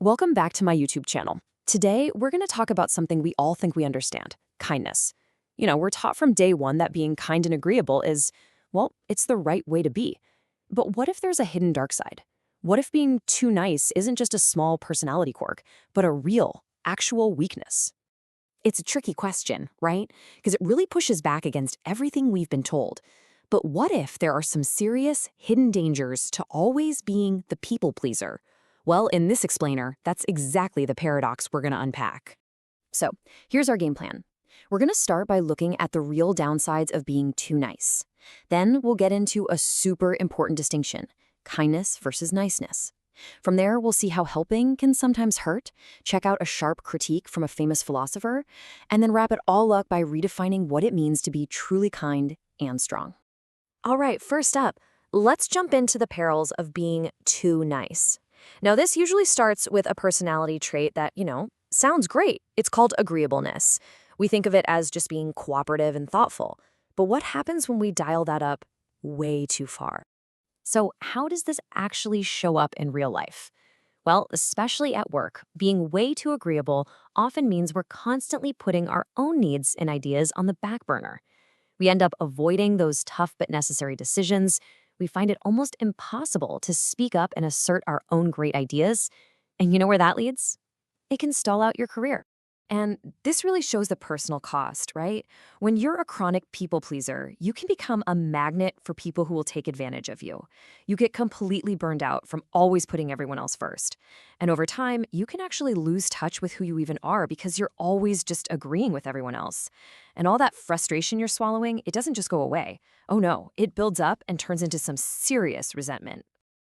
Welcome back to my YouTube channel. Today, we're going to talk about something we all think we understand, kindness. We're taught from day one that being kind and agreeable is, well, it's the right way to be. But what if there's a hidden dark side? What if being too nice isn't just a small personality quirk, but a real, actual weakness? It's a tricky question, right? Because it really pushes back against everything we've been told. But what if there are some serious, hidden dangers to always being the people pleaser? Well, in this explainer, that's exactly the paradox we're going to unpack. So, here's our game plan. We're going to start by looking at the real downsides of being too nice. Then we'll get into a super important distinction, kindness versus niceness. From there, we'll see how helping can sometimes hurt, check out a sharp critique from a famous philosopher, and then wrap it all up by redefining what it means to be truly kind and strong. All right, first up, let's jump into the perils of being too nice. Now, this usually starts with a personality trait that, sounds great. It's called agreeableness. We think of it as just being cooperative and thoughtful. But what happens when we dial that up way too far? So, how does this actually show up in real life? Well, especially at work, being way too agreeable often means we're constantly putting our own needs and ideas on the back burner. We end up avoiding those tough but necessary decisions. We find it almost impossible to speak up and assert our own great ideas. And you know where that leads? It can stall out your career. And this really shows the personal cost, right? When you're a chronic people pleaser, you can become a magnet for people who will take advantage of you. You get completely burned out from always putting everyone else first. And over time, you can actually lose touch with who you even are because you're always just agreeing with everyone else. And all that frustration you're swallowing, it doesn't just go away. Oh no, it builds up and turns into some serious resentment.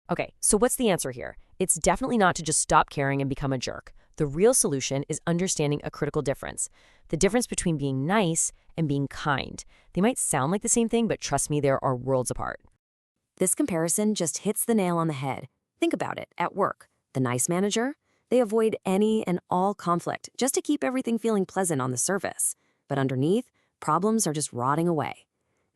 Okay, so what's the answer here? It's definitely not to just stop caring and become a jerk. The real solution is understanding a critical difference. The difference between being nice and being kind. They might sound like the same thing, but trust me, there are worlds apart. This comparison just hits the nail on the head. Think about it at work. The nice manager, they avoid any and all conflict just to keep everything feeling pleasant on the surface. But underneath, problems are just rotting away.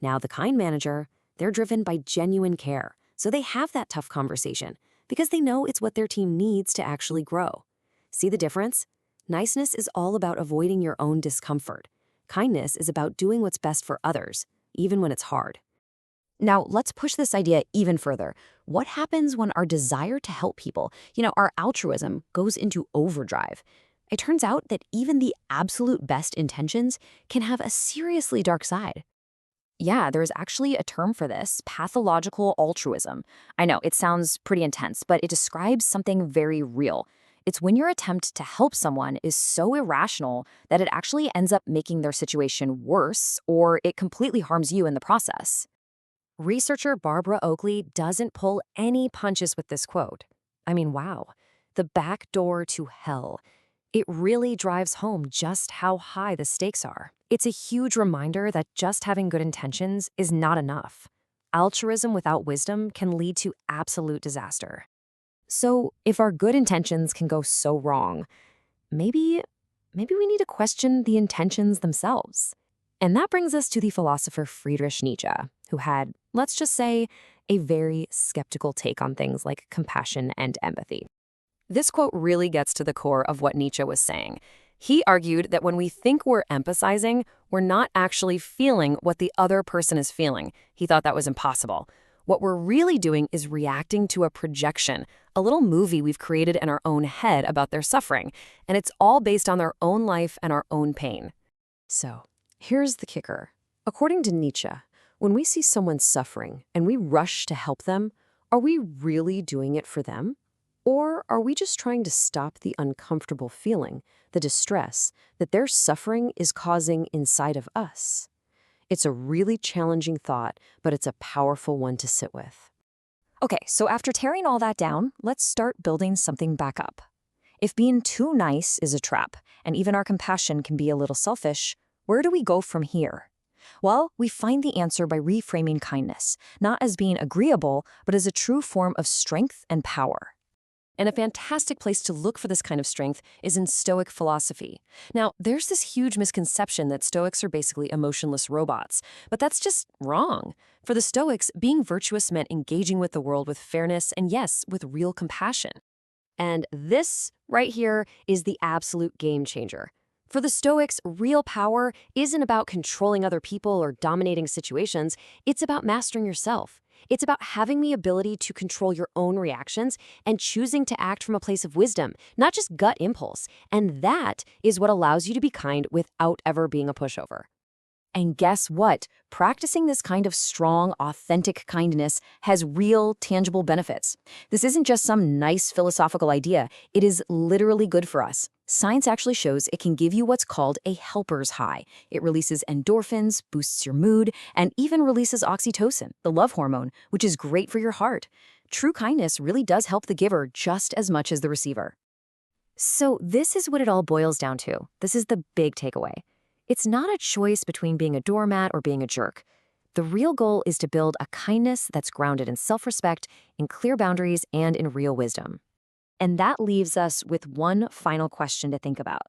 Now, the kind manager, they're driven by genuine care. So they have that tough conversation because they know it's what their team needs to actually grow. See the difference? Niceness is all about avoiding your own discomfort. Kindness is about doing what's best for others, even when it's hard. Now, let's push this idea even further. What happens when our desire to help people, our altruism, goes into overdrive? It turns out that even the absolute best intentions can have a seriously dark side. Yeah, there's actually a term for this, pathological altruism. I know, it sounds pretty intense, but it describes something very real. It's when your attempt to help someone is so irrational that it actually ends up making their situation worse, or it completely harms you in the process. Researcher Barbara Oakley doesn't pull any punches with this quote. I mean, wow, the back door to hell. It really drives home just how high the stakes are. It's a huge reminder that just having good intentions is not enough. Altruism without wisdom can lead to absolute disaster. So, if our good intentions can go so wrong, maybe we need to question the intentions themselves. And that brings us to the philosopher Friedrich Nietzsche, who had, let's just say, a very skeptical take on things like compassion and empathy. This quote really gets to the core of what Nietzsche was saying. He argued that when we think we're empathizing, we're not actually feeling what the other person is feeling. He thought that was impossible. What we're really doing is reacting to a projection, a little movie we've created in our own head about their suffering, and it's all based on their own life and our own pain. So, here's the kicker. According to Nietzsche, when we see someone suffering and we rush to help them, are we really doing it for them? Or are we just trying to stop the uncomfortable feeling, the distress, that their suffering is causing inside of us? It's a really challenging thought, but it's a powerful one to sit with. Okay, so after tearing all that down, let's start building something back up. If being too nice is a trap, and even our compassion can be a little selfish, where do we go from here? Well, we find the answer by reframing kindness, not as being agreeable, but as a true form of strength and power. And a fantastic place to look for this kind of strength is in Stoic philosophy. Now, there's this huge misconception that Stoics are basically emotionless robots, but that's just wrong. For the Stoics, being virtuous meant engaging with the world with fairness and, yes, with real compassion. And this right here is the absolute game changer. For the Stoics, real power isn't about controlling other people or dominating situations, it's about mastering yourself. It's about having the ability to control your own reactions and choosing to act from a place of wisdom, not just gut impulse. And that is what allows you to be kind without ever being a pushover. And guess what? Practicing this kind of strong, authentic kindness has real, tangible benefits. This isn't just some nice philosophical idea, it is literally good for us. Science actually shows it can give you what's called a helper's high. It releases endorphins, boosts your mood, and even releases oxytocin, the love hormone, which is great for your heart. True kindness really does help the giver just as much as the receiver. So, this is what it all boils down to. This is the big takeaway. It's not a choice between being a doormat or being a jerk. The real goal is to build a kindness that's grounded in self-respect, in clear boundaries, and in real wisdom. And that leaves us with one final question to think about.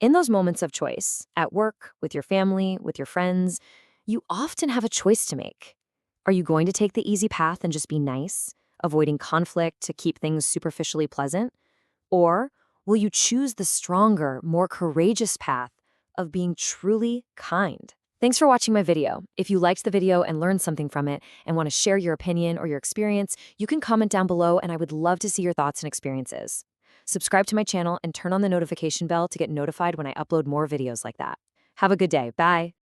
In those moments of choice, at work, with your family, with your friends, you often have a choice to make. Are you going to take the easy path and just be nice, avoiding conflict to keep things superficially pleasant? Or will you choose the stronger, more courageous path of being truly kind? Thanks for watching my video. If you liked the video and learned something from it and want to share your opinion or your experience, you can comment down below and I would love to see your thoughts and experiences. Subscribe to my channel and turn on the notification bell to get notified when I upload more videos like that. Have a good day. Bye.